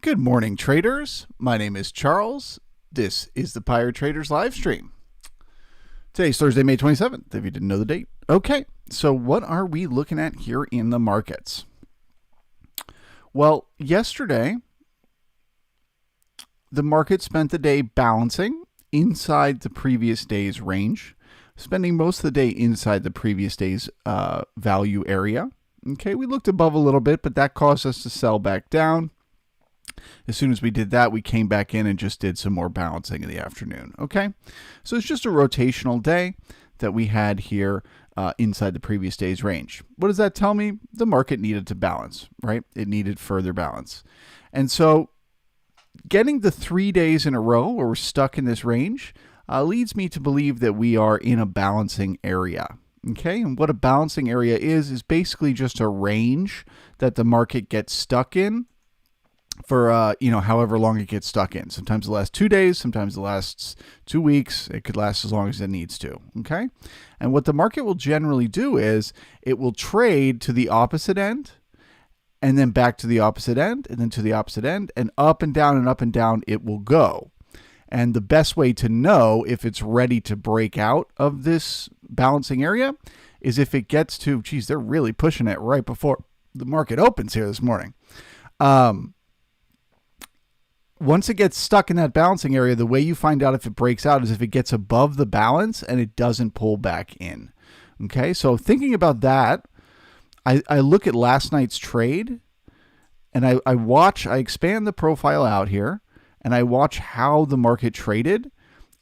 Good morning, traders. My name is Charles. This is the Pirate Traders live stream. Today's Thursday, May 27th, if you didn't know the date. Okay, so what are we looking at here in the markets? Well, yesterday, the market spent the day balancing inside the previous day's range, spending most of the day inside the previous day's value area. Okay, we looked above a little bit, but that caused us to sell back down. As soon as we did that, we came back in and just did some more balancing in the afternoon. Okay, so it's just a rotational day that we had here inside the previous day's range. What does that tell me? The market needed to balance, right? It needed further balance. And so getting the 3 days in a row where we're stuck in this range leads me to believe that we are in a balancing area. Okay, and what a balancing area is basically just a range that the market gets stuck in for however long it gets stuck in. Sometimes it lasts 2 days, sometimes it lasts 2 weeks. It could last as long as it needs to. Okay, and what the market will generally do is it will trade to the opposite end, and then back to the opposite end, and then to the opposite end, and up and down it will go. And the best way to know if it's ready to break out of this balancing area is if it gets to, geez, they're really pushing it right before the market opens here this morning. Once it gets stuck in that balancing area, the way you find out if it breaks out is if it gets above the balance and it doesn't pull back in. Okay, so thinking about that, I look at last night's trade and I expand the profile out here and I watch how the market traded.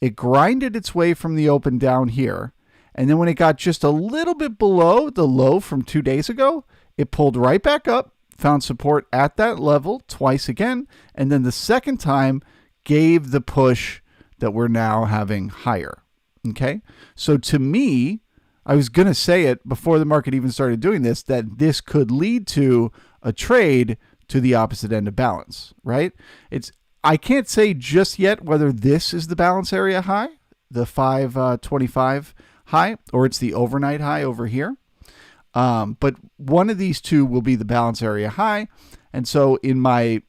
It grinded its way from the open down here. And then when it got just a little bit below the low from 2 days ago, it pulled right back up, found support at that level twice again, and then the second time gave the push that we're now having higher. Okay, so to me, I was going to say it before the market even started doing this, that this could lead to a trade to the opposite end of balance, right? I can't say just yet whether this is the balance area high, the 525 high, or it's the overnight high over here. But one of these two will be the balance area high. And so in my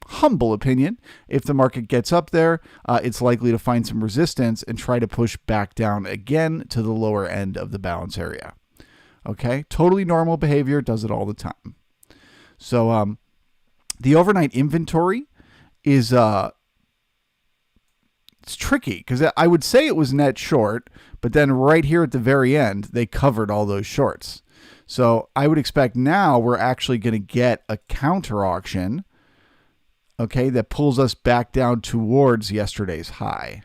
humble opinion, if the market gets up there, it's likely to find some resistance and try to push back down again to the lower end of the balance area. Okay, totally normal behavior, does it all the time. So the overnight inventory is it's tricky because I would say it was net short, but then right here at the very end, they covered all those shorts. So I would expect now we're actually going to get a counter auction, okay, that pulls us back down towards yesterday's high.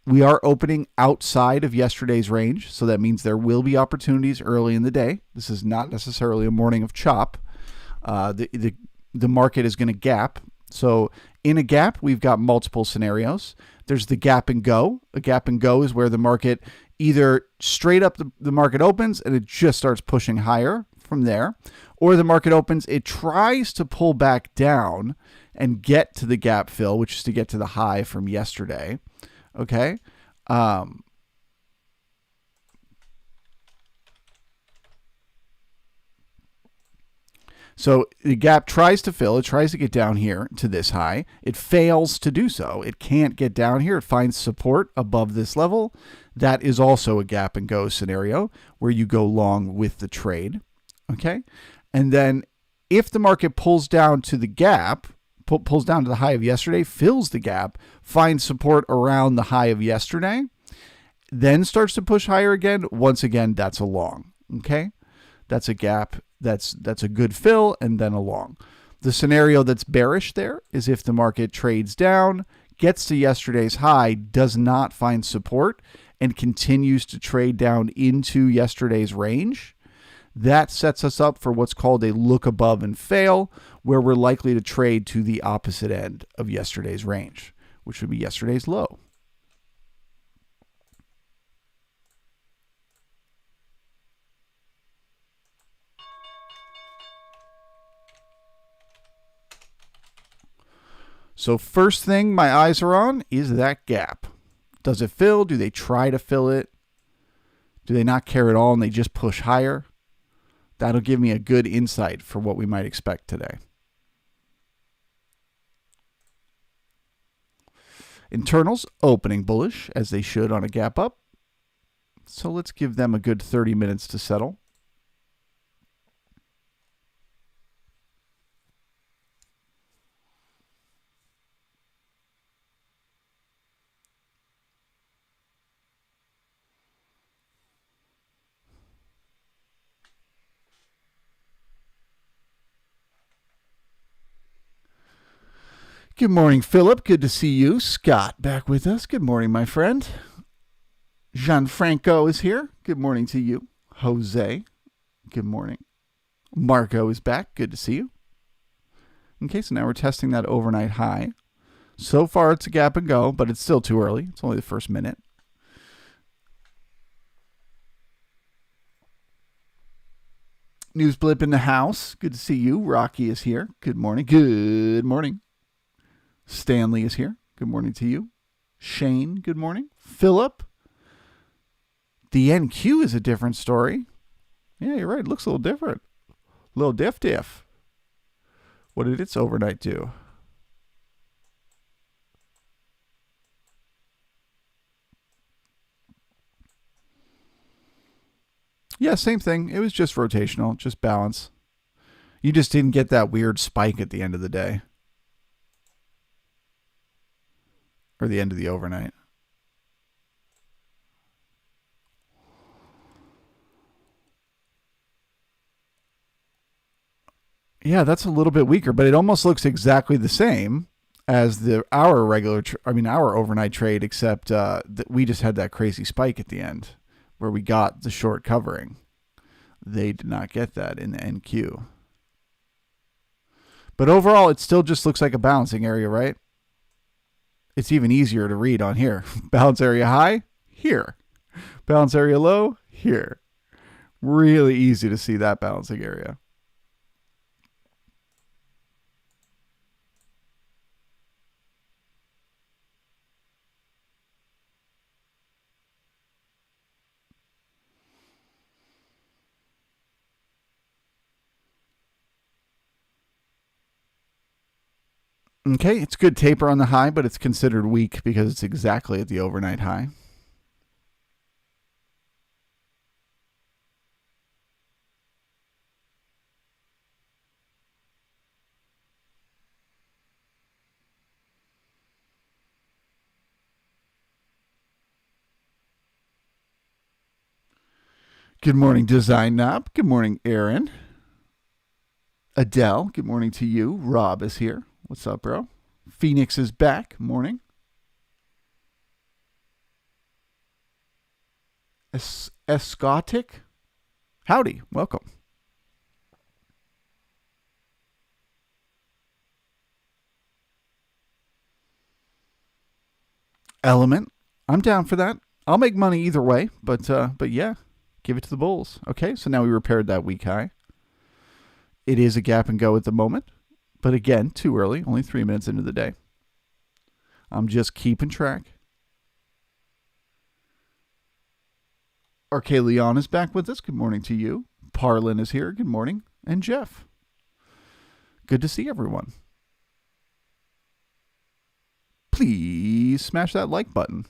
We are opening outside of yesterday's range, so that means there will be opportunities early in the day. This is not necessarily a morning of chop. The market is going to gap. So in a gap, we've got multiple scenarios. There's the gap and go. A gap and go is where the market either straight up the market opens and it just starts pushing higher from there, or the market opens, it tries to pull back down and get to the gap fill, which is to get to the high from yesterday. Okay. So the gap tries to fill, it tries to get down here to this high. It fails to do so. It can't get down here. It finds support above this level. That is also a gap and go scenario where you go long with the trade. Okay. And then if the market pulls down to the gap, pulls down to the high of yesterday, fills the gap, finds support around the high of yesterday, then starts to push higher again, once again, that's a long. Okay. That's a gap. That's a good fill and then a long. The scenario that's bearish there is if the market trades down, gets to yesterday's high, does not find support, and continues to trade down into yesterday's range. That sets us up for what's called a look above and fail, where we're likely to trade to the opposite end of yesterday's range, which would be yesterday's low. So first thing my eyes are on is that gap. Does it fill? Do they try to fill it? Do they not care at all and they just push higher? That'll give me a good insight for what we might expect today. Internals opening bullish, as they should on a gap up. So let's give them a good 30 minutes to settle. Good morning, Philip. Good to see you. Scott back with us. Good morning, my friend. Gianfranco is here. Good morning to you. Jose, good morning. Marco is back. Good to see you. Okay, so now we're testing that overnight high. So far, it's a gap and go, but it's still too early. It's only the first minute. News blip in the house. Good to see you. Rocky is here. Good morning. Good morning. Stanley is here. Good morning to you. Shane, good morning. Philip. The NQ is a different story. Yeah, you're right. It looks a little different. A little diff. What did its overnight do? Yeah, same thing. It was just rotational, just balance. You just didn't get that weird spike at the end of the day. Or the end of the overnight. Yeah, that's a little bit weaker, but it almost looks exactly the same as our overnight trade, except that we just had that crazy spike at the end where we got the short covering. They did not get that in the NQ. But overall, it still just looks like a balancing area, right? It's even easier to read on here. Balance area high, here. Balance area low, here. Really easy to see that balancing area. Okay, it's good taper on the high, but it's considered weak because it's exactly at the overnight high. Good morning, Design Knob. Good morning, Aaron. Adele, good morning to you. Rob is here. What's up, bro? Phoenix is back. Morning. Escotic. Howdy. Welcome. Element. I'm down for that. I'll make money either way, but yeah, give it to the bulls. Okay, so now we repaired that weak high. It is a gap and go at the moment, but again, too early. Only 3 minutes into the day. I'm just keeping track. RK Leon is back with us. Good morning to you. Parlin is here. Good morning. And Jeff. Good to see everyone. Please smash that like button.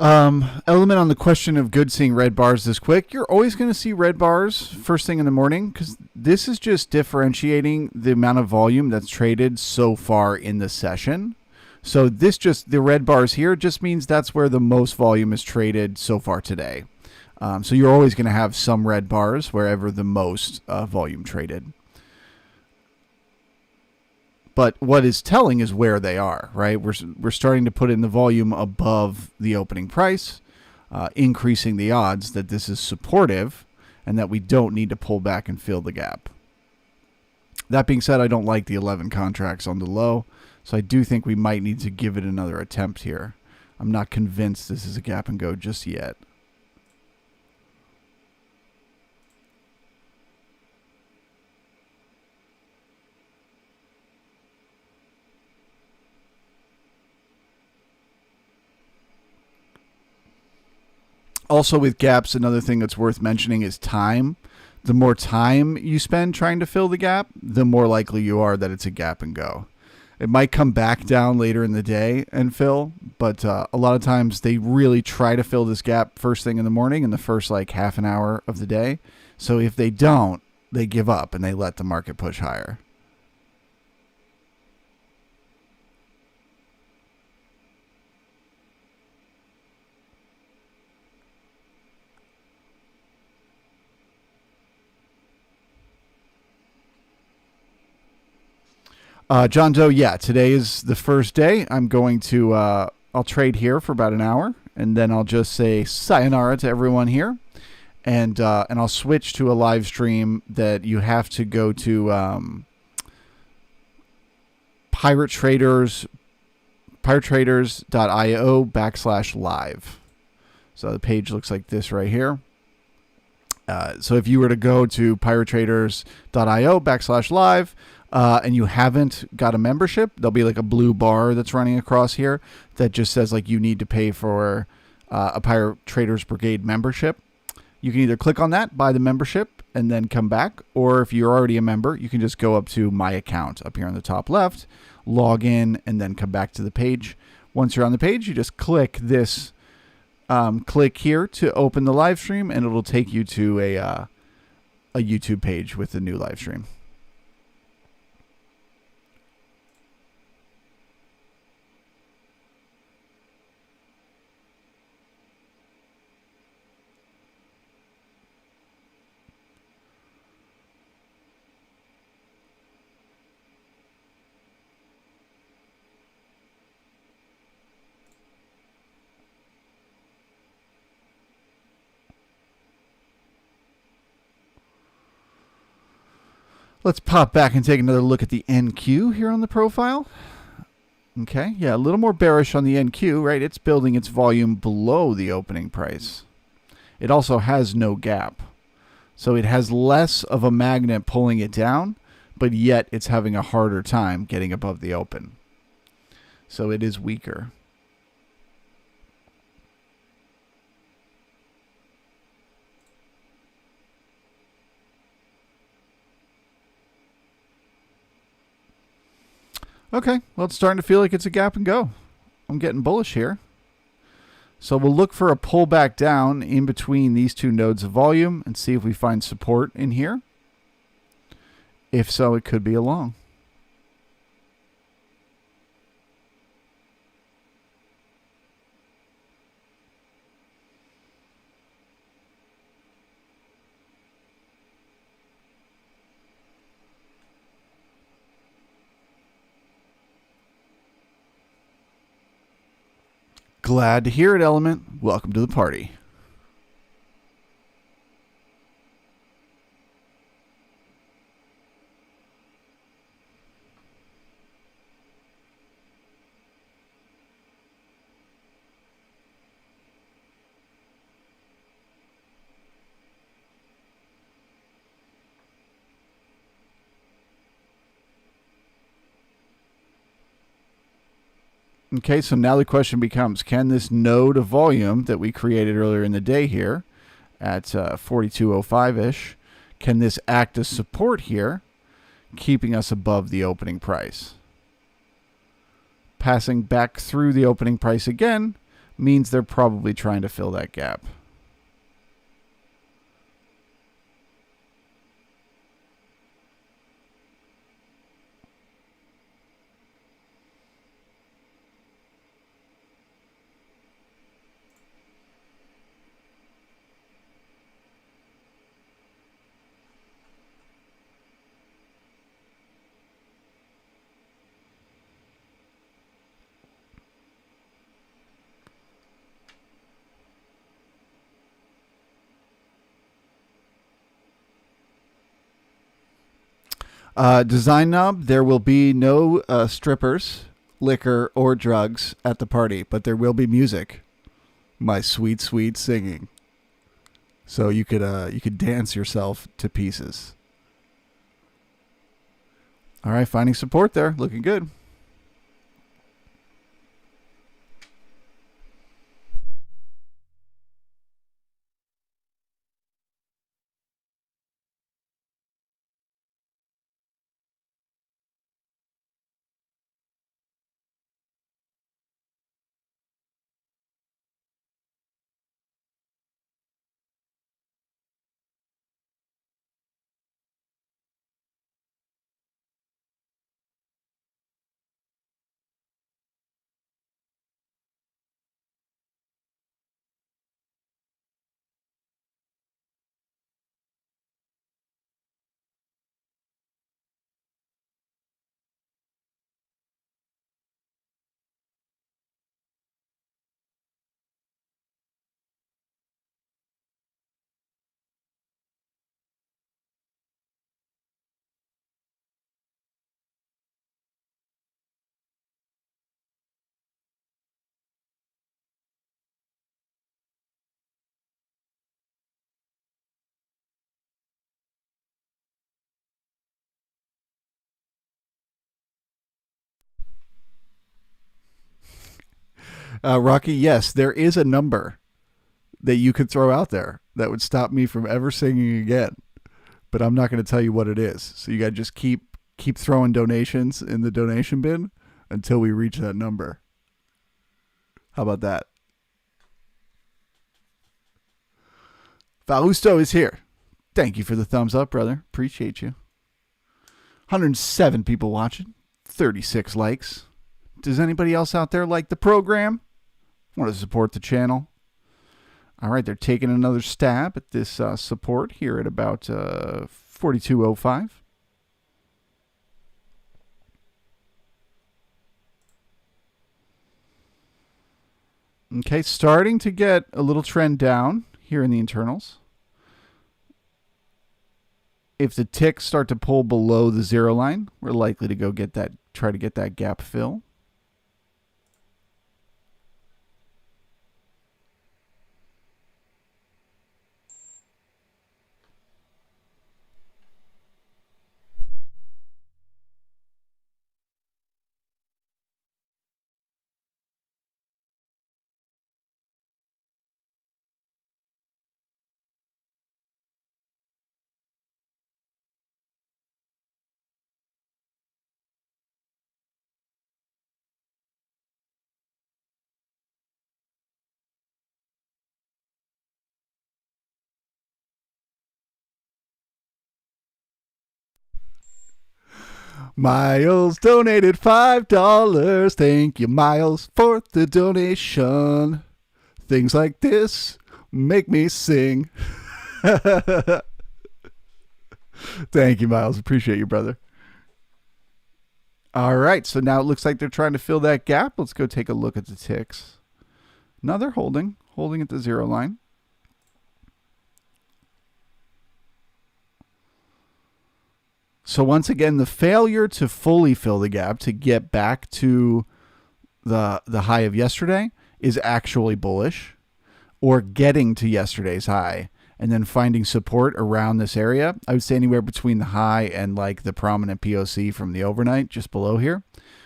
Element on the question of good seeing red bars this quick. You're always going to see red bars first thing in the morning because this is just differentiating the amount of volume that's traded so far in the session. So the red bars here just means that's where the most volume is traded so far today. So you're always going to have some red bars wherever the most volume traded. But what is telling is where they are, right? We're starting to put in the volume above the opening price, increasing the odds that this is supportive and that we don't need to pull back and fill the gap. That being said, I don't like the 11 contracts on the low, so I do think we might need to give it another attempt here. I'm not convinced this is a gap and go just yet. Also with gaps, another thing that's worth mentioning is time. The more time you spend trying to fill the gap, the more likely you are that it's a gap and go. It might come back down later in the day and fill, but a lot of times they really try to fill this gap first thing in the morning in the first like half an hour of the day. So if they don't, they give up and they let the market push higher. John Doe, yeah, today is the first day. I'm going to, I'll trade here for about an hour, and then I'll just say sayonara to everyone here, and I'll switch to a live stream that you have to go to piratetraders.io/live. So the page looks like this right here. So if you were to go to piratetraders.io/live, and you haven't got a membership, there'll be like a blue bar that's running across here that just says like you need to pay for a Pirate Traders Brigade membership. You can either click on that, buy the membership, and then come back, or if you're already a member, you can just go up to My Account up here on the top left, log in, and then come back to the page. Once you're on the page, you just click this, click here to open the live stream, and it'll take you to a YouTube page with the new live stream. Let's pop back and take another look at the NQ here on the profile. Okay, yeah, a little more bearish on the NQ, right? It's building its volume below the opening price. It also has no gap. So it has less of a magnet pulling it down, but yet it's having a harder time getting above the open. So it is weaker. Okay, well, it's starting to feel like it's a gap and go. I'm getting bullish here. So we'll look for a pullback down in between these two nodes of volume and see if we find support in here. If so, it could be a long. Glad to hear it, Element. Welcome to the party. Okay, so now the question becomes, can this node of volume that we created earlier in the day here at 42.05-ish, can this act as support here, keeping us above the opening price? Passing back through the opening price again means they're probably trying to fill that gap. Design knob, there will be no strippers, liquor, or drugs at the party, but there will be music. My sweet, sweet singing. So you could dance yourself to pieces. All right, finding support there. Looking good. Rocky, yes, there is a number that you could throw out there that would stop me from ever singing again. But I'm not going to tell you what it is. So you got to just keep throwing donations in the donation bin until we reach that number. How about that? Fausto is here. Thank you for the thumbs up, brother. Appreciate you. 107 people watching. 36 likes. Does anybody else out there like the program? Want to support the channel? All right, they're taking another stab at this support here at about 4205. Okay, starting to get a little trend down here in the internals. If the ticks start to pull below the zero line, we're likely to go get that, try to get that gap fill. Miles donated $5. Thank you, Miles, for the donation. Things like this make me sing. Thank you, Miles. Appreciate you, brother. All right, so now it looks like they're trying to fill that gap. Let's go take a look at the ticks. Now they're holding at the zero line. So once again, the failure to fully fill the gap to get back to the high of yesterday is actually bullish, or getting to yesterday's high and then finding support around this area. I would say anywhere between the high and like the prominent POC from the overnight just below here.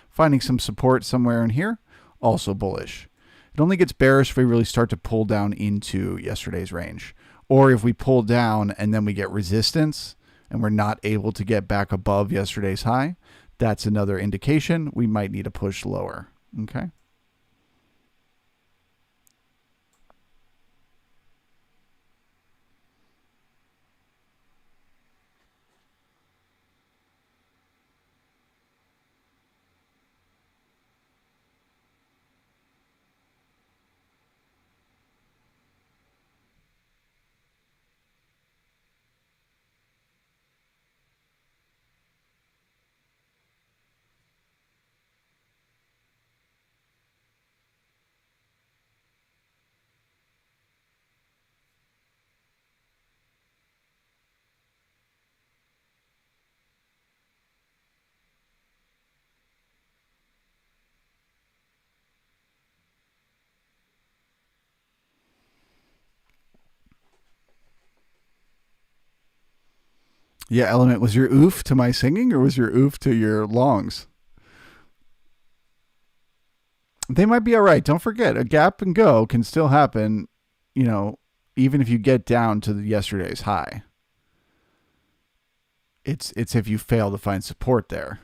Finding some support somewhere in here, also bullish. It only gets bearish if we really start to pull down into yesterday's range, or if we pull down and then we get resistance and we're not able to get back above yesterday's high. That's another indication we might need to push lower. Okay. Yeah, Element, was your oof to my singing or was your oof to your longs? They might be all right. Don't forget, a gap and go can still happen, you know, even if you get down to yesterday's high. It's if you fail to find support there.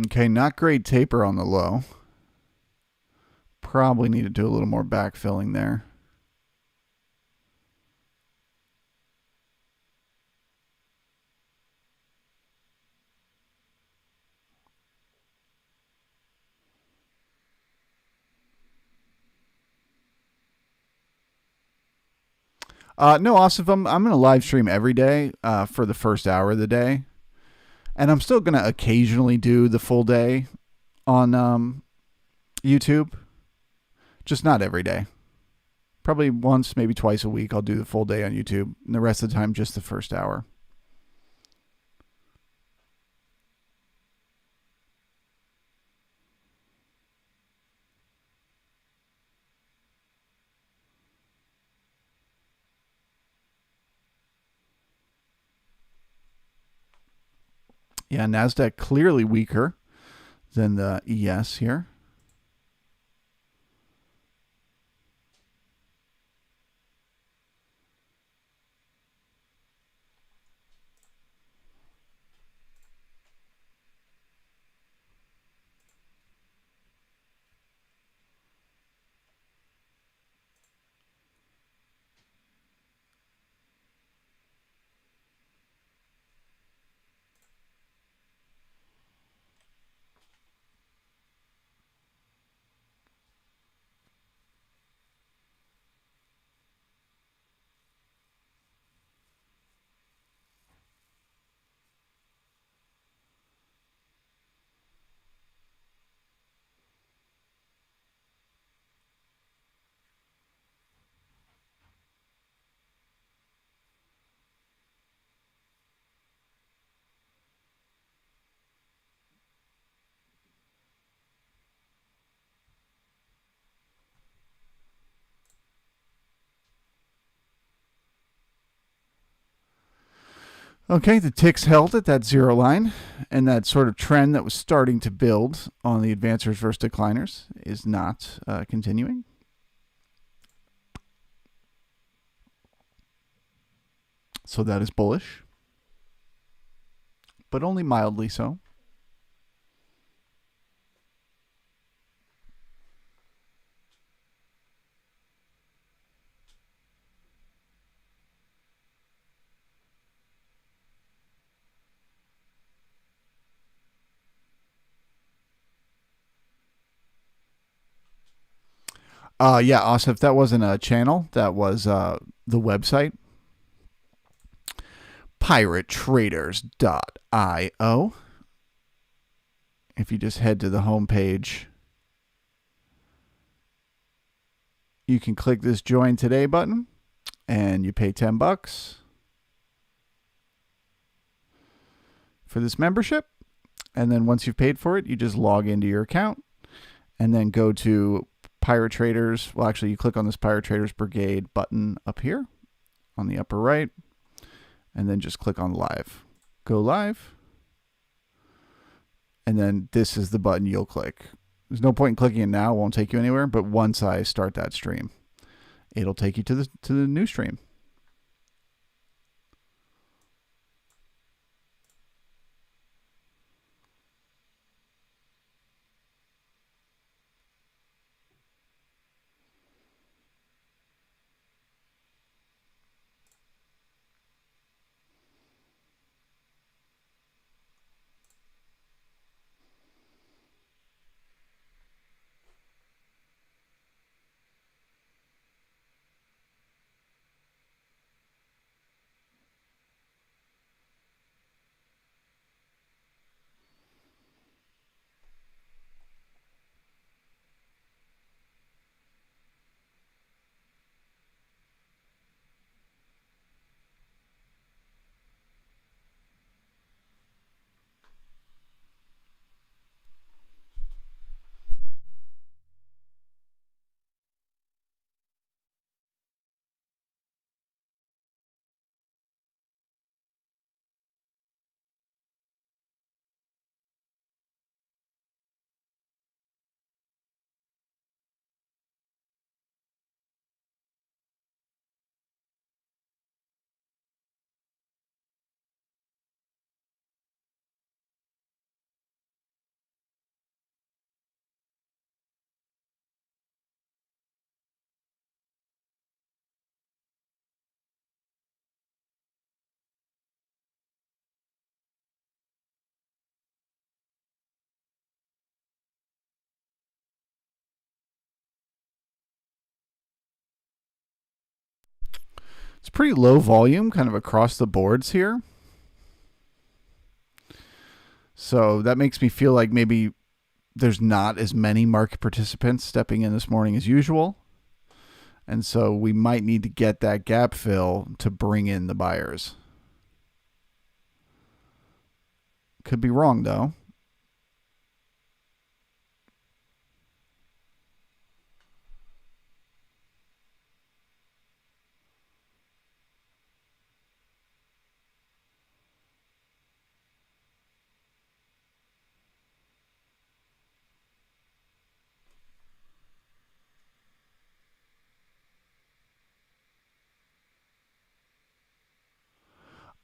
Okay, not great taper on the low. Probably need to do a little more backfilling there. No, Asif, I'm going to live stream every day for the first hour of the day. And I'm still going to occasionally do the full day on YouTube, just not every day. Probably once, maybe twice a week, I'll do the full day on YouTube. And the rest of the time, just the first hour. Yeah, NASDAQ clearly weaker than the ES here. Okay, the ticks held at that zero line, and that sort of trend that was starting to build on the advancers versus decliners is not continuing. So that is bullish, but only mildly so. Yeah, Asif, that wasn't a channel. That was the website, piratetraders.io. If you just head to the homepage, you can click this join today button and you pay $10 for this membership. And then once you've paid for it, you just log into your account and then go to Pirate Traders. Well, actually, you click on this Pirate Traders Brigade button up here on the upper right, and then just click on live. Go live. And then this is the button you'll click. There's no point in clicking it now. It won't take you anywhere. But once I start that stream, it'll take you to the new stream. It's pretty low volume kind of across the boards here. So that makes me feel like maybe there's not as many market participants stepping in this morning as usual. And so we might need to get that gap fill to bring in the buyers. Could be wrong, though.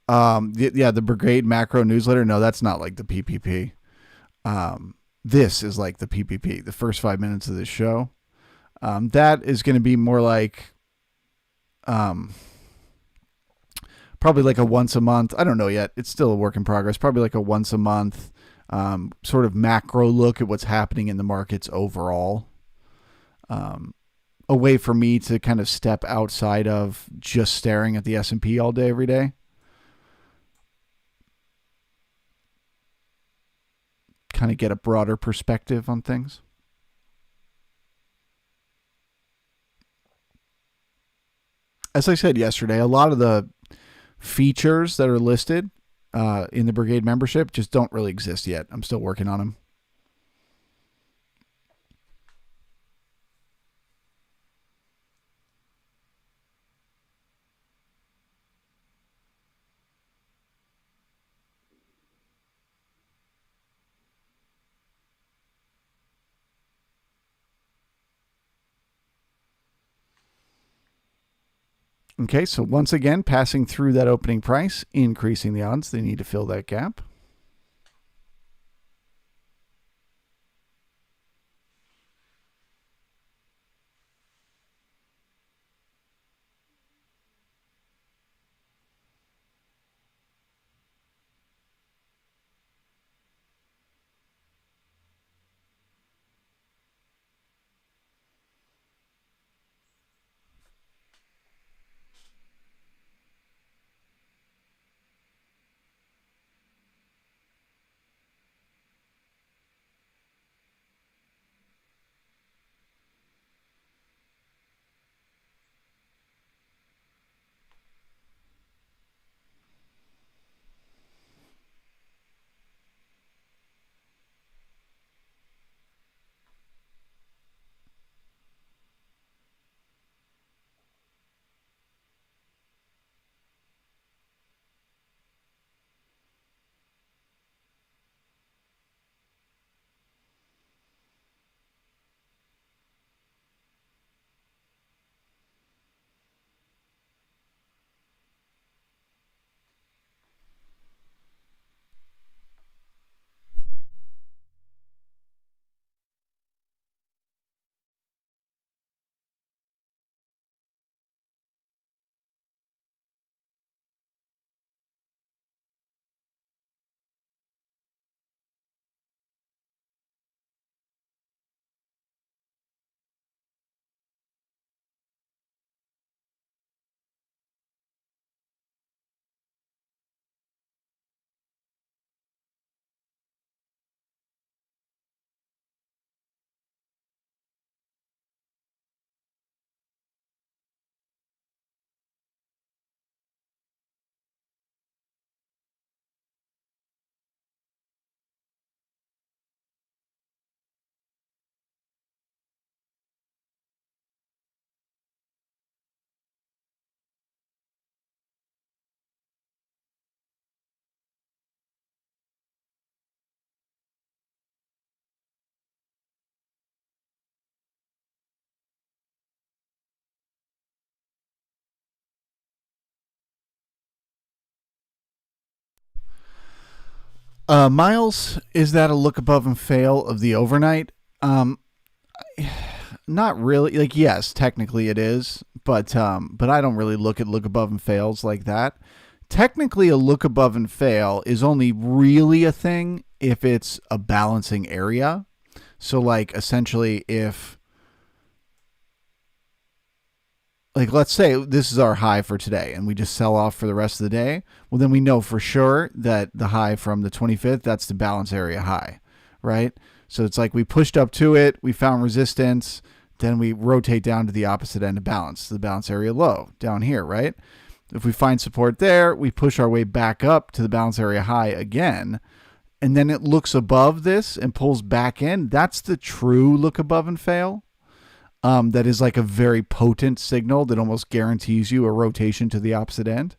Yeah, the Brigade macro newsletter. No, that's not like the PPP. This is like the PPP, the first 5 minutes of this show. That is going to be more like probably like a once a month. I don't know yet. It's still a work in progress. Probably like a once a month sort of macro look at what's happening in the markets overall. A way for me to kind of step outside of just staring at the S&P all day, every day. Kind of get a broader perspective on things. As I said yesterday, a lot of the features that are listed in the Brigade membership just don't really exist yet. I'm still working on them. Okay, so once again, passing through that opening price, increasing the odds they need to fill that gap. Miles, is that a look above and fail of the overnight? Not really. Like, yes, technically it is, but I don't really look at look above and fails like that. Technically, a look above and fail is only really a thing if it's a balancing area. So, like, essentially, if like let's say this is our high for today and we just sell off for the rest of the day, well then we know for sure that the high from the 25th, that's the balance area high, right? So it's like we pushed up to it, we found resistance, then we rotate down to the opposite end of balance, the balance area low down here, right? If we find support there, we push our way back up to the balance area high again, and then it looks above this and pulls back in. That's the true look above and fail. That is like a very potent signal that almost guarantees you a rotation to the opposite end.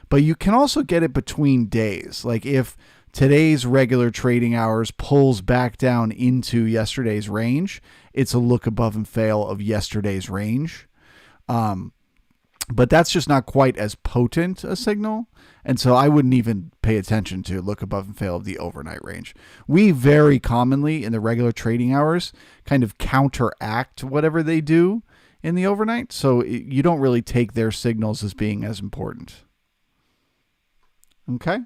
But you can also get it between days. Like if today's regular trading hours pulls back down into yesterday's range, it's a look above and fail of yesterday's range. But that's just not quite as potent a signal. And so I wouldn't even pay attention to look above and fail of the overnight range. We very commonly in the regular trading hours kind of counteract whatever they do in the overnight. So you don't really take their signals as being as important. Okay.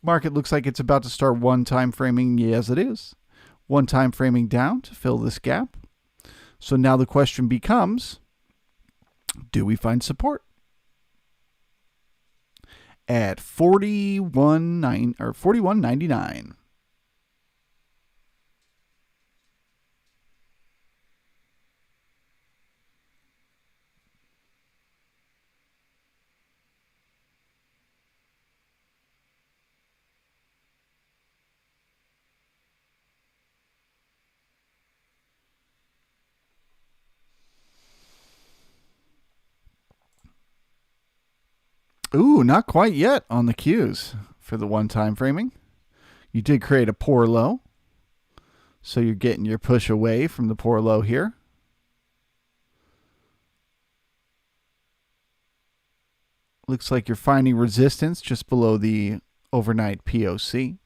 Market looks like it's about to start one time framing. Yes, it is. One time framing down to fill this gap. So now the question becomes, do we find support? At 41.99. Ooh, not quite yet on the cues for the one time framing. You did create a poor low. So you're getting your push away from the poor low here. Looks like you're finding resistance just below the overnight POC.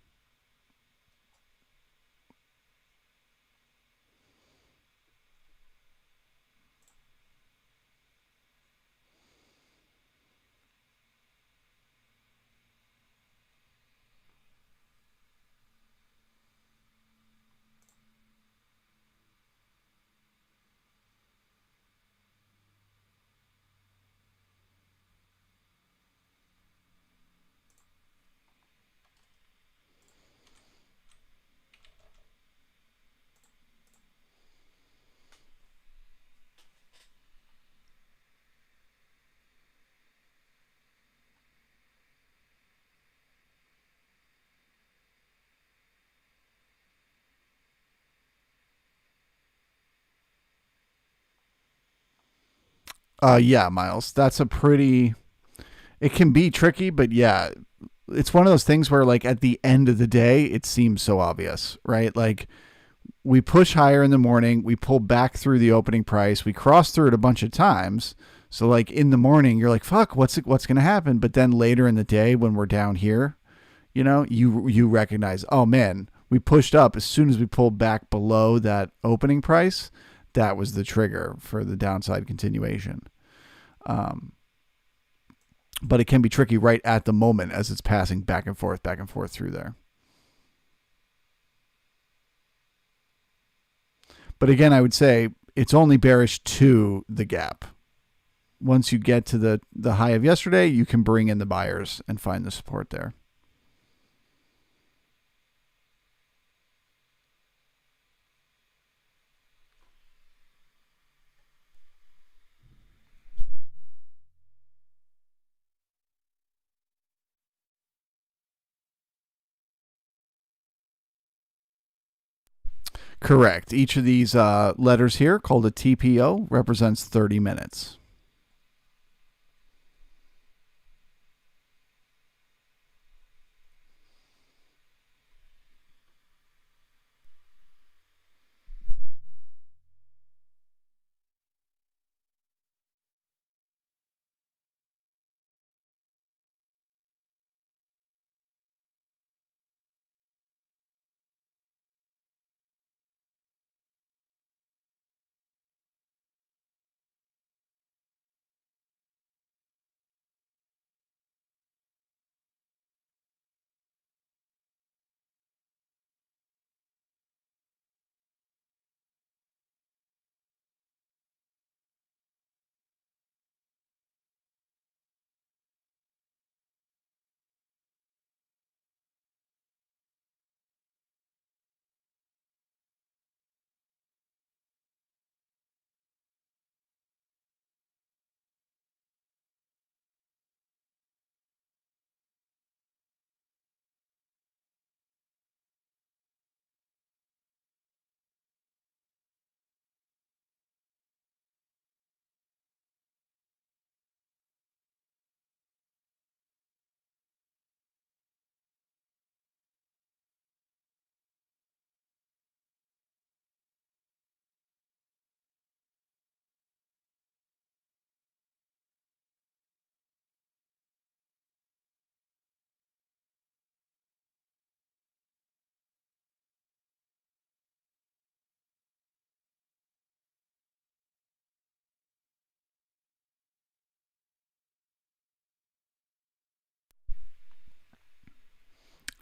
Yeah, Miles. That's a pretty. It can be tricky, but yeah, it's one of those things where, like, at the end of the day, it seems so obvious, right? Like, we push higher in the morning, we pull back through the opening price, we cross through it a bunch of times. So, like, in the morning, you're like, "Fuck, what's going to happen?" But then later in the day, when we're down here, you recognize, oh man, we pushed up as soon as we pulled back below that opening price. That was the trigger for the downside continuation. But it can be tricky right at the moment as it's passing back and forth through there. But again, I would say it's only bearish to the gap. Once you get to the high of yesterday, you can bring in the buyers and find the support there. Correct. Each of these letters here, called a TPO, represents 30 minutes.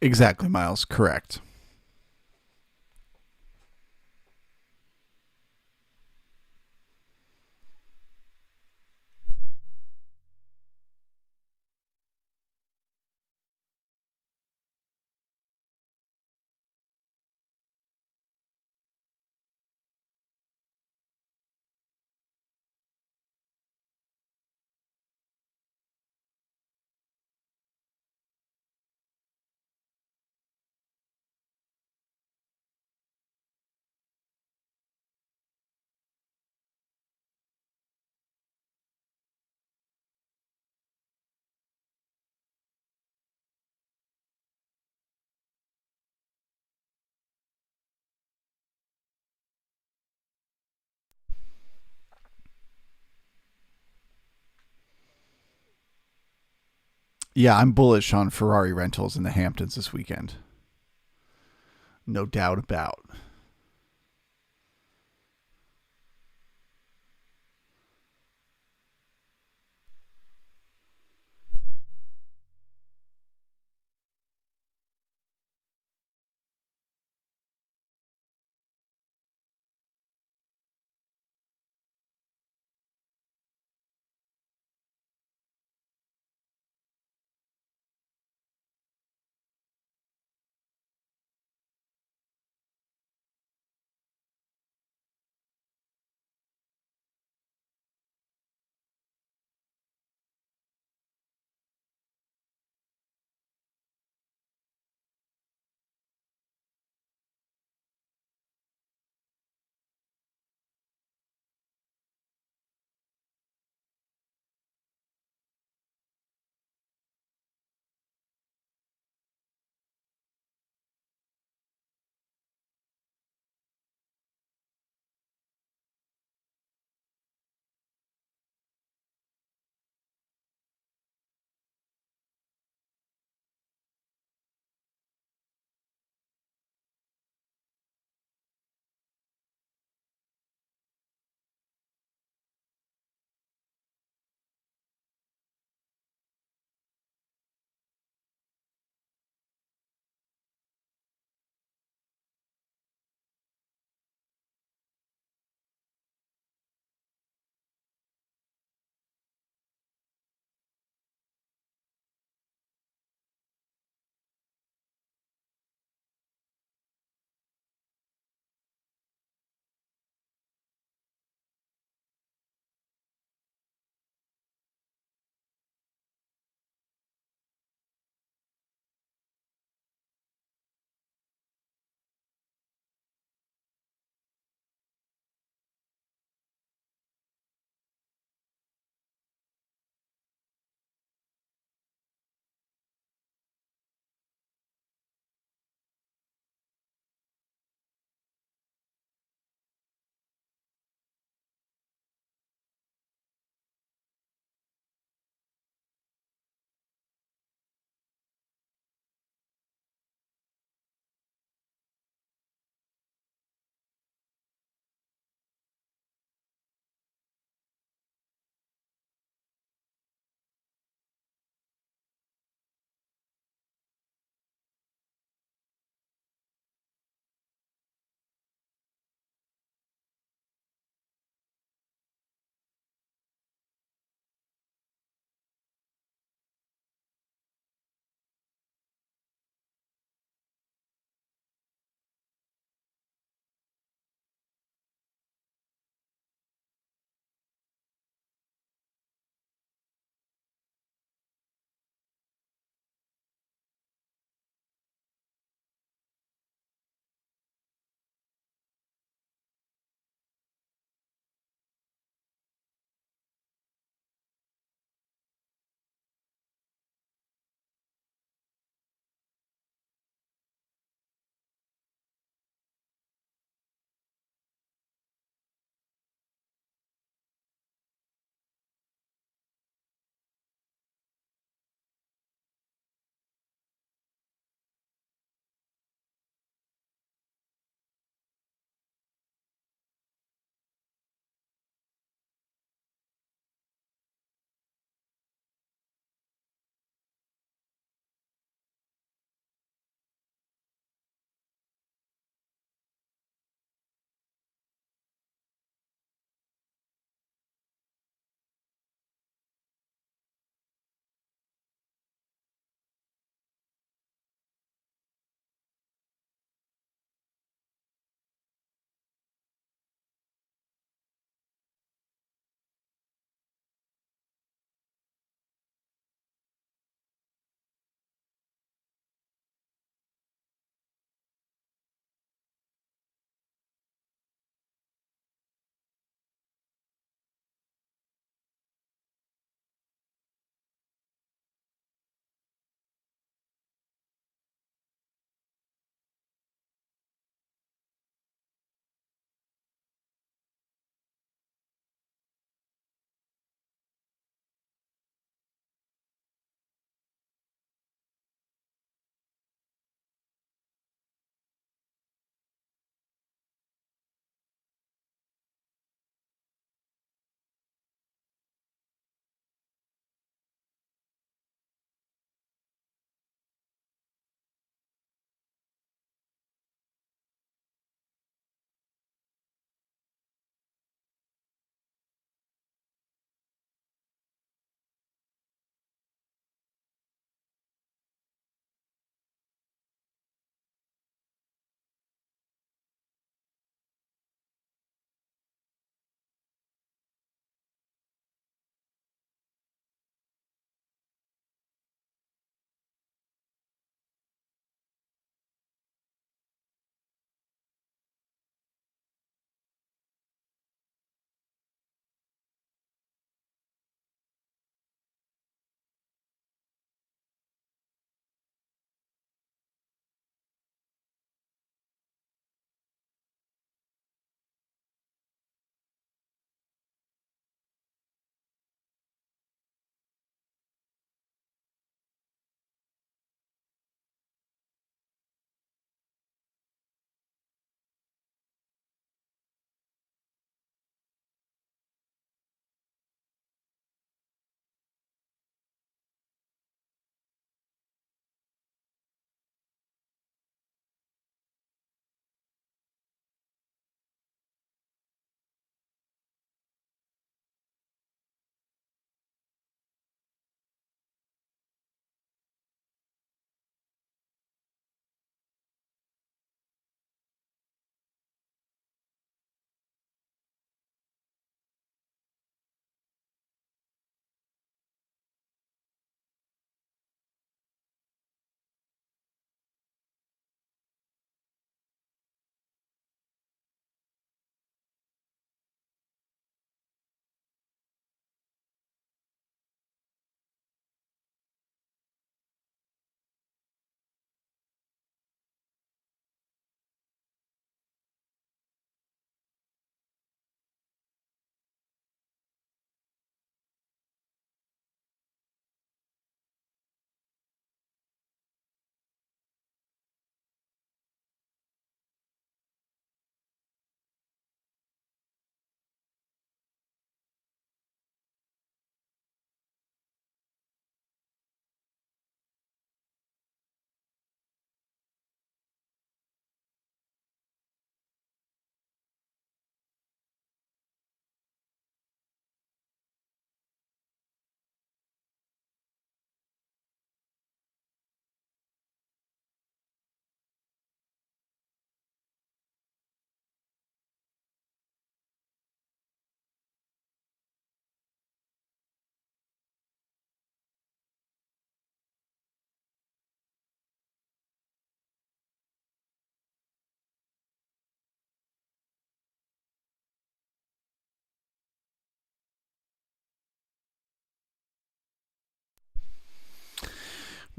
Exactly, Miles. Correct. Yeah, I'm bullish on Ferrari rentals in the Hamptons this weekend. No doubt about.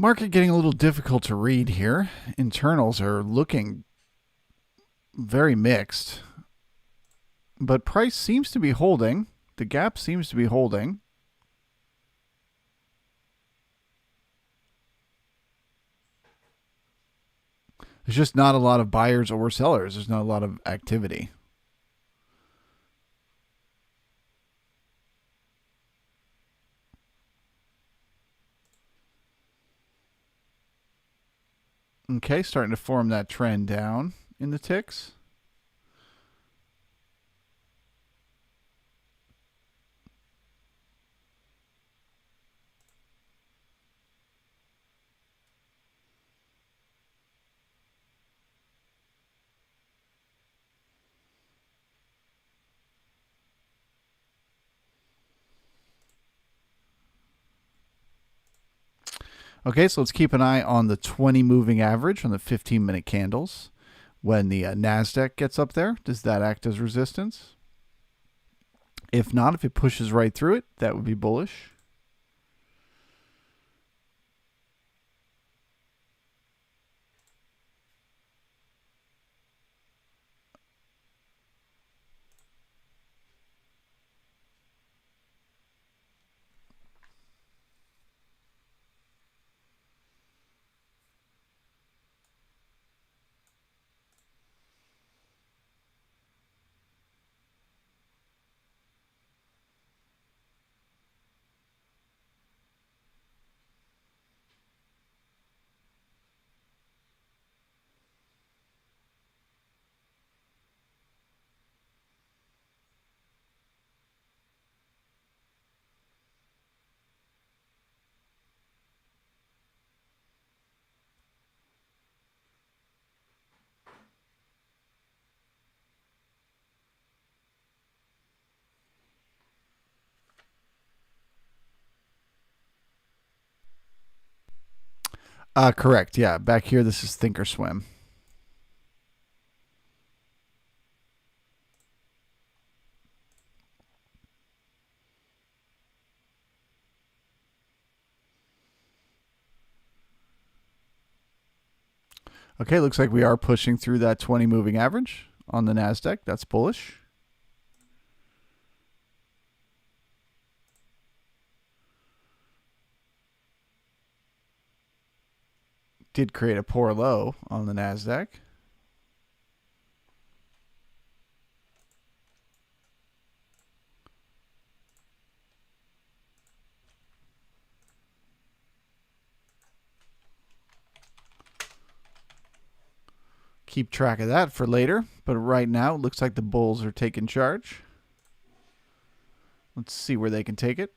Market getting a little difficult to read here. Internals are looking very mixed, but price seems to be holding. The gap seems to be holding. There's just not a lot of buyers or sellers. There's not a lot of activity. Okay, starting to form that trend down in the ticks. Okay, so let's keep an eye on the 20 moving average on the 15-minute candles. When the NASDAQ gets up there, does that act as resistance? If not, if it pushes right through it, that would be bullish. Correct. Yeah, back here, this is Thinkorswim. Okay, looks like we are pushing through that 20 moving average on the NASDAQ. That's bullish. Did create a poor low on the NASDAQ. Keep track of that for later, but right now it looks like the bulls are taking charge. Let's see where they can take it.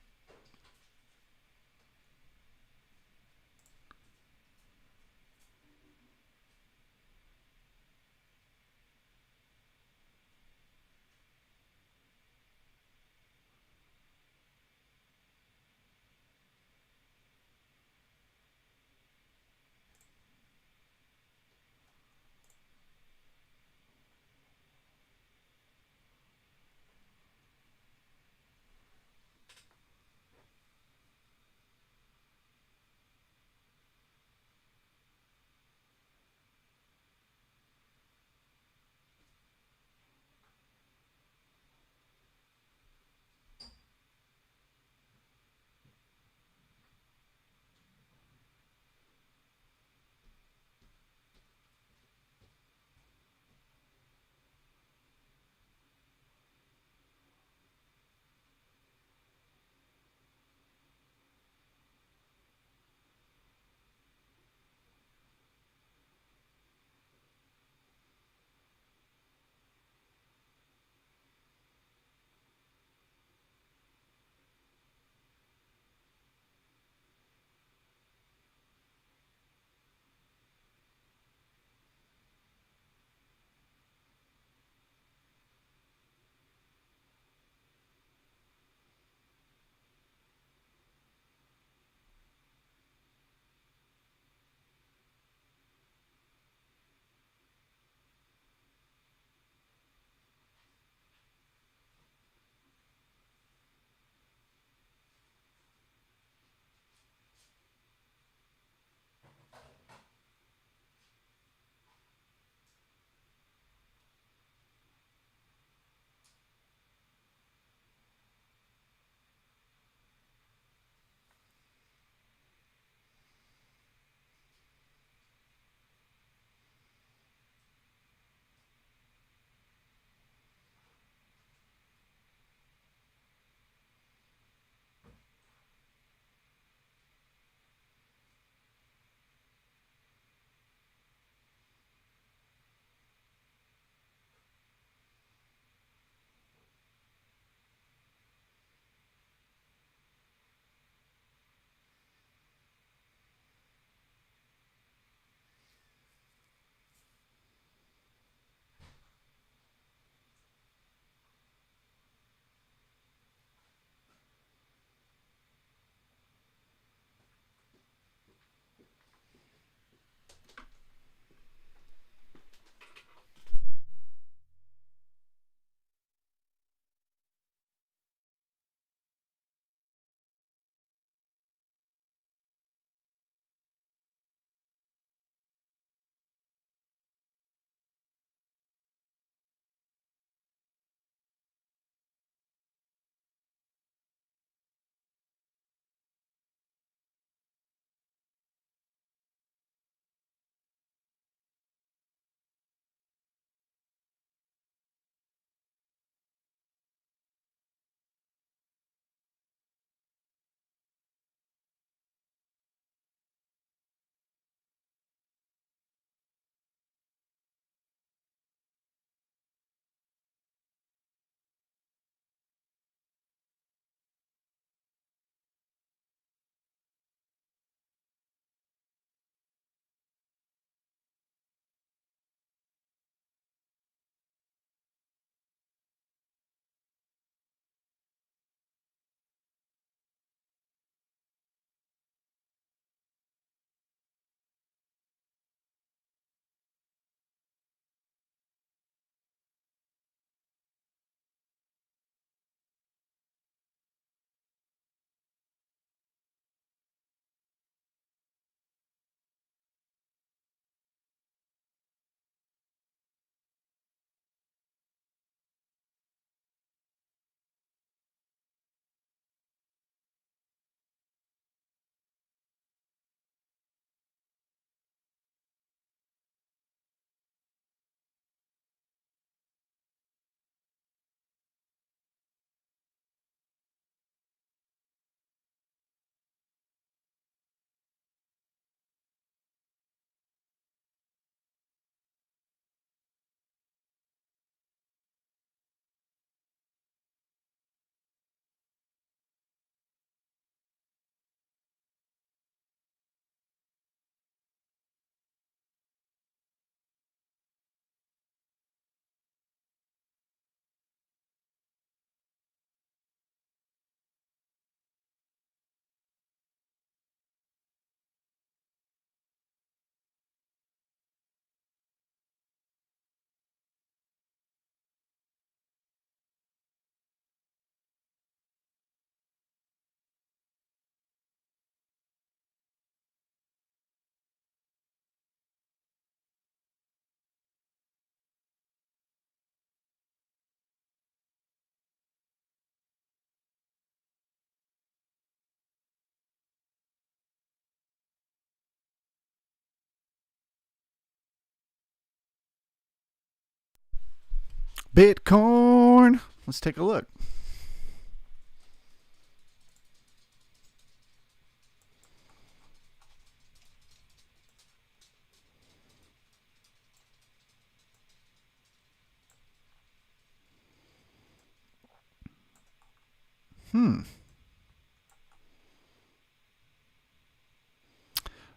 Bitcoin. Let's take a look.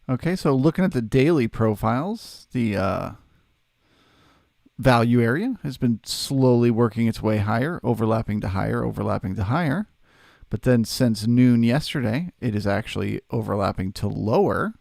Okay, so looking at the daily profiles, the value area has been slowly working its way higher, overlapping to higher, overlapping to higher. But then since noon yesterday, it is actually overlapping to lower.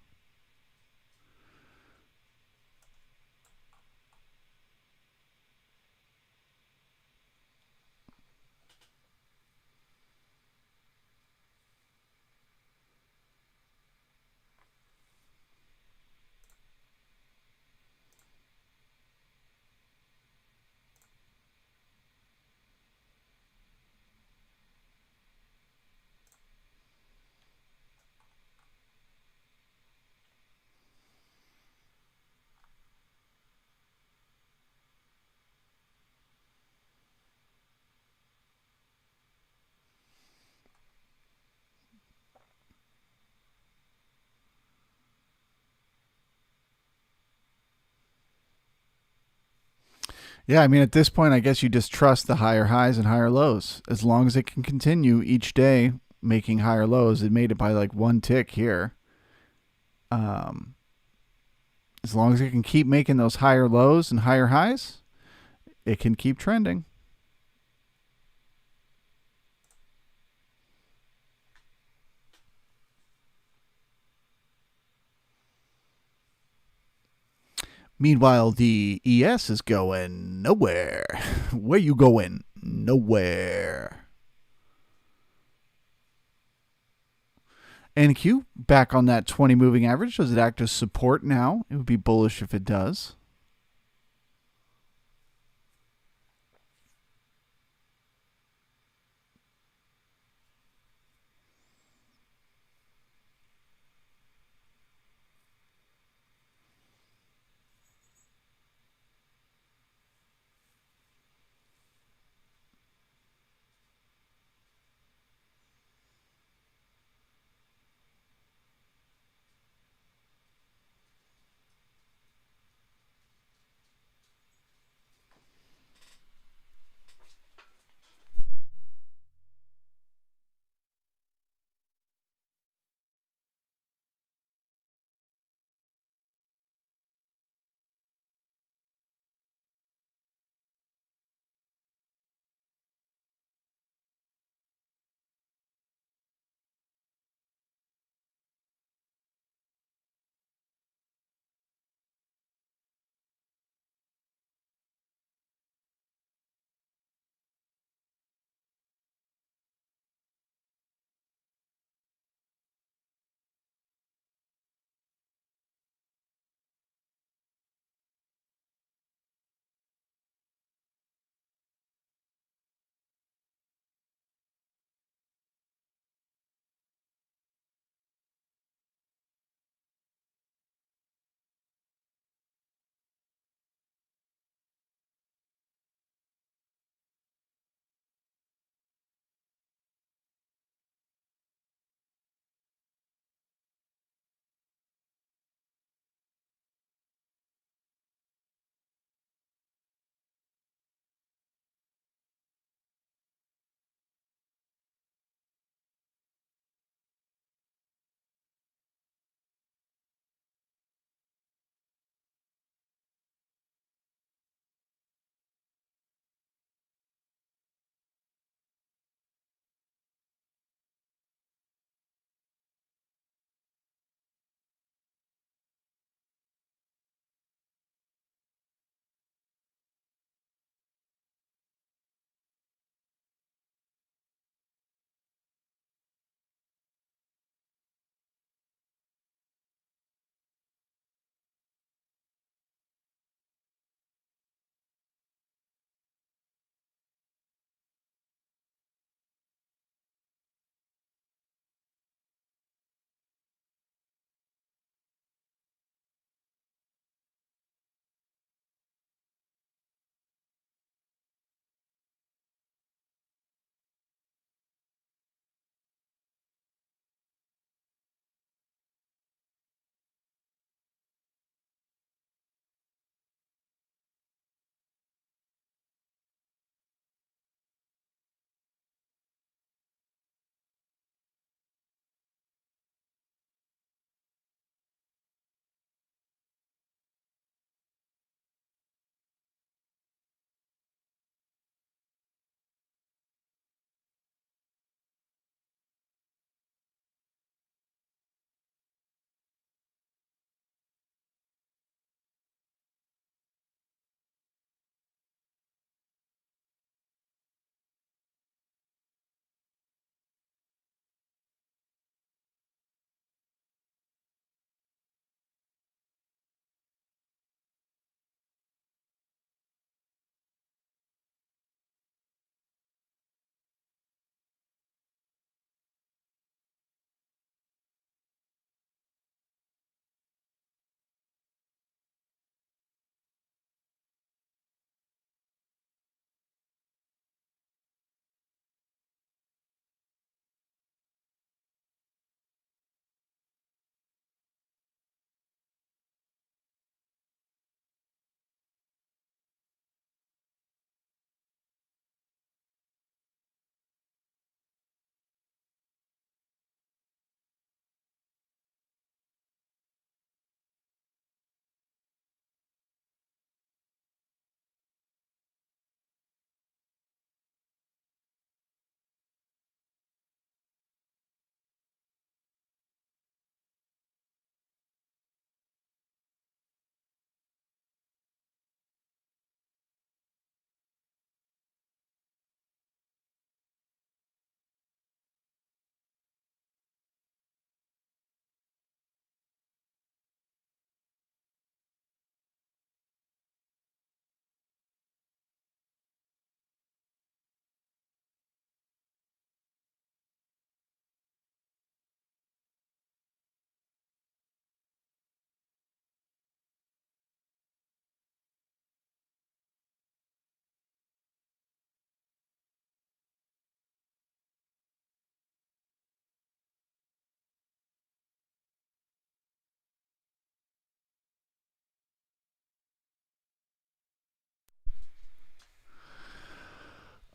Yeah, I mean, at this point, I guess you just trust the higher highs and higher lows. As long as it can continue each day making higher lows, it made it by like one tick here. Um, as long as it can keep making those higher lows and higher highs, it can keep trending. Meanwhile, the ES is going nowhere. Where you going? Nowhere. NQ back on that 20 moving average. Does it act as support now? It would be bullish if it does.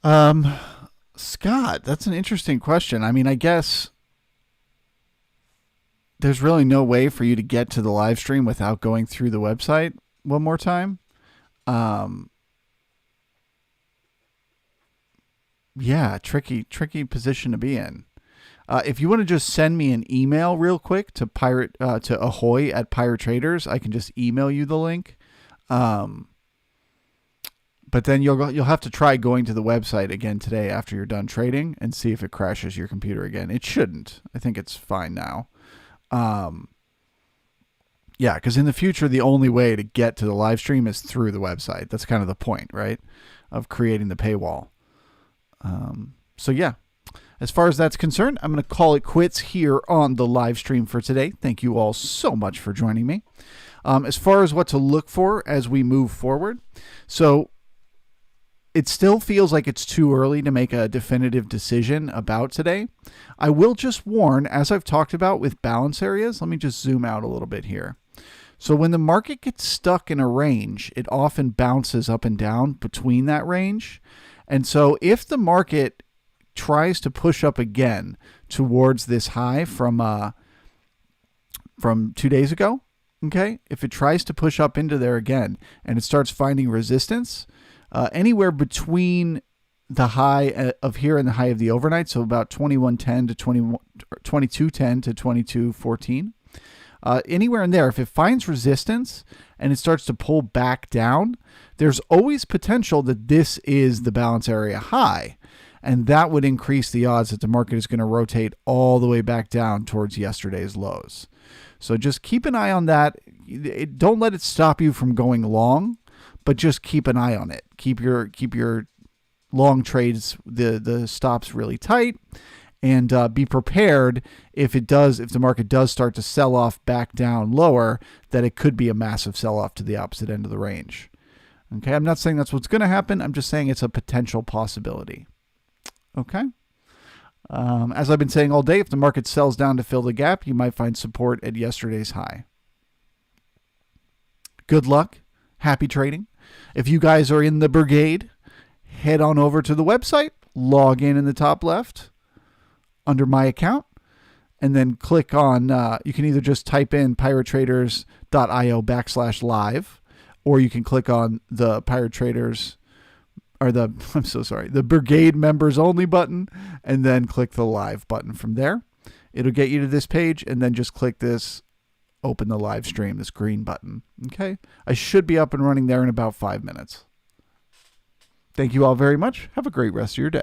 Um, Scott, that's an interesting question. I mean, I guess there's really no way for you to get to the live stream without going through the website one more time. Um, yeah, tricky position to be in. If you want to just send me an email real quick to to ahoy at Pirate Traders, I can just email you the link. Um, but then you'll have to try going to the website again today after you're done trading and see if it crashes your computer again. It shouldn't. I think it's fine now. Yeah, because in the future, the only way to get to the live stream is through the website. That's kind of the point, right, of creating the paywall. So yeah, as far as that's concerned, I'm going to call it quits here on the live stream for today. Thank you all so much for joining me. As far as what to look for as we move forward, so it still feels like it's too early to make a definitive decision about today. I will just warn, as I've talked about with balance areas, let me just zoom out a little bit here. So when the market gets stuck in a range, it often bounces up and down between that range. And so if the market tries to push up again towards this high from 2 days ago, okay, if it tries to push up into there again and it starts finding resistance, anywhere between the high of here and the high of the overnight, so about 2110 to 2210 to 2214, anywhere in there, if it finds resistance and it starts to pull back down, there's always potential that this is the balance area high, and that would increase the odds that the market is going to rotate all the way back down towards yesterday's lows. So just keep an eye on that. Don't let it stop you from going long, but just keep an eye on it. Keep your long trades, the stops really tight, and be prepared if the market does start to sell off back down lower, that it could be a massive sell off to the opposite end of the range. Okay, I'm not saying that's what's going to happen. I'm just saying it's a potential possibility. Okay. As I've been saying all day, if the market sells down to fill the gap, you might find support at yesterday's high. Good luck. Happy trading. If you guys are in the brigade, head on over to the website, log in the top left under my account, and then click on, you can either just type in piratetraders.io/live, or you can click on the Pirate Traders, or the Brigade Members Only button, and then click the live button from there. It'll get you to this page, and then just click this open the live stream, this green button. Okay. I should be up and running there in about 5 minutes. Thank you all very much. Have a great rest of your day.